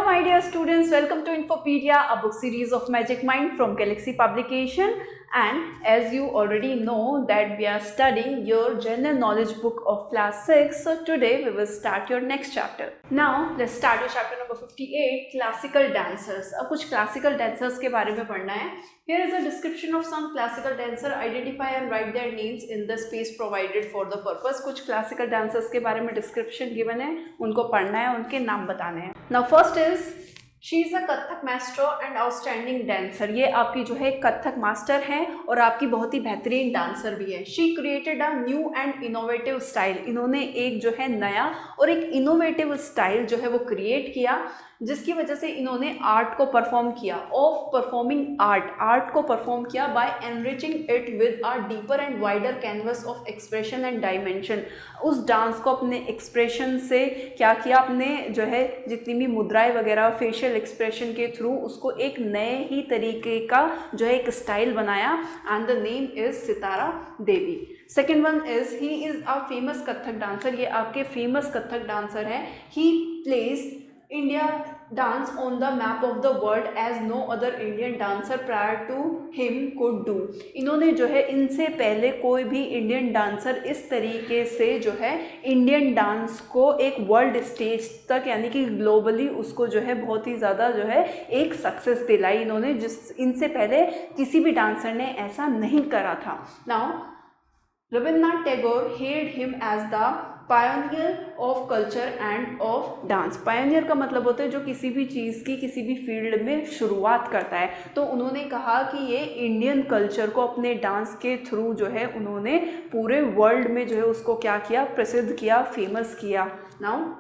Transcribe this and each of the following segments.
Hello my dear students, welcome to Infopedia, a book series of Magic Mind from Galaxy Publication. And as you already know that we are studying your general knowledge book of class 6. So today we will start your next chapter. Now let's start your chapter number 58, classical dancers. अब कुछ classical dancers के बारे में पढ़ना है. Here is a description of some classical dancer. Identify and write their names in the space provided for the purpose. कुछ classical dancers के बारे में description given है, उनको पढ़ना है, उनके नाम बताने हैं. Now first is she is a Kathak master and outstanding dancer. ये आपकी जो है कथक मास्टर हैं और आपकी बहुत ही बेहतरीन डांसर भी है. She created a new and innovative style. इन्होंने एक जो है नया और एक इनोवेटिव स्टाइल जो है वो क्रिएट किया, जिसकी वजह से इन्होंने आर्ट को परफॉर्म किया. ऑफ परफॉर्मिंग आर्ट को परफॉर्म किया by enriching it with a deeper and wider canvas of expression and dimension. उस डांस को अपने एक्सप्रेशन से क्या किया, अपने जो है जितनी भी मुद्राएं वगैरह फेशियल एक्सप्रेशन के थ्रू उसको एक नए ही तरीके का जो है एक स्टाइल बनाया. And the name is Sitara Devi. Second one is he is a famous Kathak dancer. ये आपके फेमस कथक डांसर हैं. ही placed India dance on the map of the world as no other Indian dancer prior to him could do. इन्होंने जो है इनसे पहले कोई भी इंडियन डांसर इस तरीके से जो है इंडियन डांस को एक वर्ल्ड स्टेज तक यानी कि ग्लोबली उसको जो है बहुत ही ज़्यादा जो है एक सक्सेस दिलाई इन्होंने, जिस इनसे पहले किसी भी डांसर ने ऐसा नहीं करा था. Now Rabindranath Tagore hailed him as the pioneer of culture end of dance. Pioneer का मतलब होता है जो किसी भी चीज़ की किसी भी फील्ड में शुरुआत करता है. तो उन्होंने कहा कि ये इंडियन कल्चर को अपने डांस के थ्रू जो है उन्होंने पूरे वर्ल्ड में जो है उसको क्या किया, प्रसिद्ध किया, फेमस किया. Now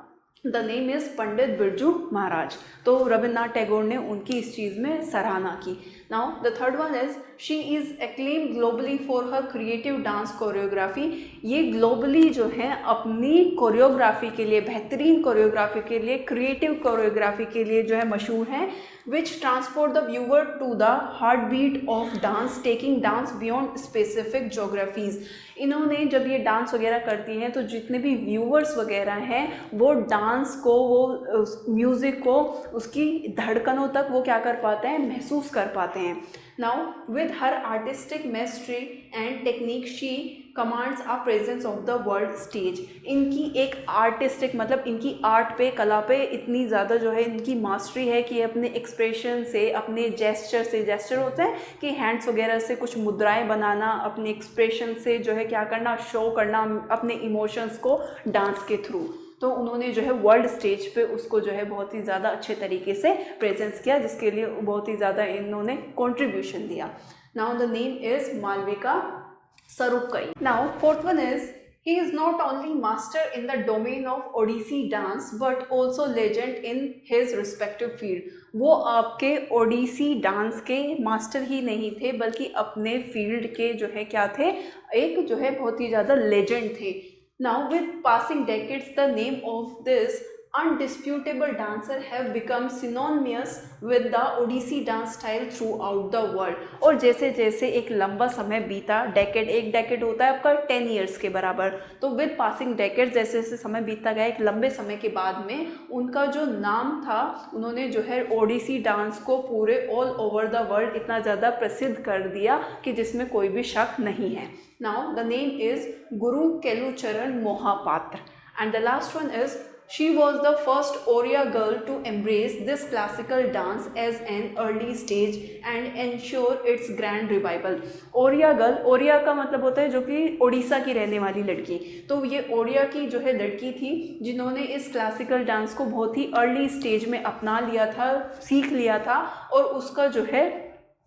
the name is Pandit Birju Maharaj. तो रविन्द्रनाथ टैगोर ने उनकी इस चीज़ में सराहना की. Now the third one is she is acclaimed globally for her creative dance choreography. ये ग्लोबली जो है अपनी कोरियोग्राफी के लिए, बेहतरीन कोरियोग्राफी के लिए, क्रिएटिव कोरियोग्राफी के लिए जो है मशहूर हैं. which transport the viewer to the heartbeat of dance, taking dance beyond specific geographies. इन्होंने जब ये डांस वगैरह करती हैं तो जितने भी व्यूअर्स वगैरह हैं वो डांस को, वो म्यूज़िक को, उसकी धड़कनों तक वो क्या कर पाते हैं, महसूस कर पाते हैं. Now with her artistic mastery and technique she commands a presence of the world stage. इनकी एक आर्टिस्टिक मतलब इनकी आर्ट पे, कला पे इतनी ज़्यादा जो है इनकी मास्टरी है कि अपने एक्सप्रेशन से, अपने जेस्चर से, जेस्चर होते हैं कि हैंड्स वगैरह से कुछ मुद्राएं बनाना, अपने एक्सप्रेशन से जो है क्या करना, शो करना अपने इमोशंस को डांस के थ्रू. तो उन्होंने जो है वर्ल्ड स्टेज पे उसको जो है बहुत ही ज़्यादा अच्छे तरीके से प्रेजेंस किया, जिसके लिए बहुत ही ज़्यादा इन्होंने कंट्रीब्यूशन दिया. Now the name is Malavika Sarukkai. Now fourth one is he is not only master in the domain of Odissi dance but also legend in his respective field. वो आपके ओडिसी डांस के मास्टर ही नहीं थे बल्कि अपने फील्ड के जो है क्या थे, एक जो है बहुत ही ज़्यादा लेजेंड थे. Now with passing decades the name of this undisputable dancer have become synonymous with the Odissi dance style throughout the world. और जैसे जैसे एक लंबा समय बीता, डेकेड, एक डेकेड होता है आपका 10 ईयर्स के बराबर, तो विद पासिंग डेकेड जैसे जैसे समय बीतता गया, एक लंबे समय के बाद में उनका जो नाम था, उन्होंने जो है ओडिसी डांस को पूरे ऑल ओवर द वर्ल्ड इतना ज़्यादा प्रसिद्ध कर दिया कि जिसमें कोई भी शक नहीं है. Now the name is Guru Kelucharan Mohapatra. And the last one is she was the first Oriya girl to embrace this classical dance as an early stage and ensure its grand revival. Oriya girl, ओरिया का मतलब होता है जो कि ओडिशा की रहने वाली लड़की. तो ये ओरिया की जो है लड़की थी जिन्होंने इस क्लासिकल डांस को बहुत ही अर्ली स्टेज में अपना लिया था, सीख लिया था और उसका जो है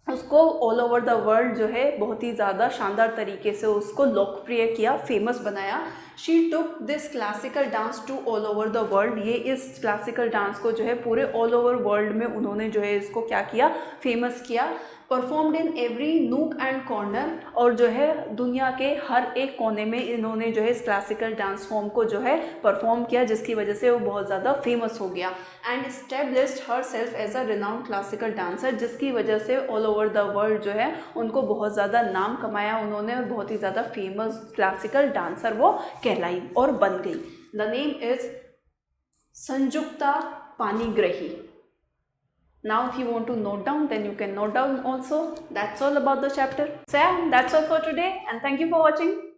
उसको ऑल ओवर द वर्ल्ड जो है बहुत ही ज़्यादा शानदार तरीके से उसको लोकप्रिय किया, फेमस बनाया. She took this classical dance to all over the world. ये इस क्लासिकल डांस को जो है पूरे ऑल ओवर वर्ल्ड में उन्होंने जो है इसको क्या किया, फेमस किया. Performed in every nook and corner. और जो है दुनिया के हर एक कोने में इन्होंने जो है इस क्लासिकल डांस फॉर्म को जो है परफॉर्म किया, जिसकी वजह से वो बहुत ज़्यादा फेमस हो गया. And established herself as a renowned classical dancer, जिसकी वजह से ऑल ओवर द वर्ल्ड जो है उनको बहुत ज़्यादा नाम कमाया उन्होंने, बहुत ही ज़्यादा फेमस क्लासिकल डांसर वो कहलाई और बन गई. The name is Sanjukta Panigrahi. Now if you want to note down, then you can note down also. That's all about the chapter. So yeah, that's all for today, and thank you for watching.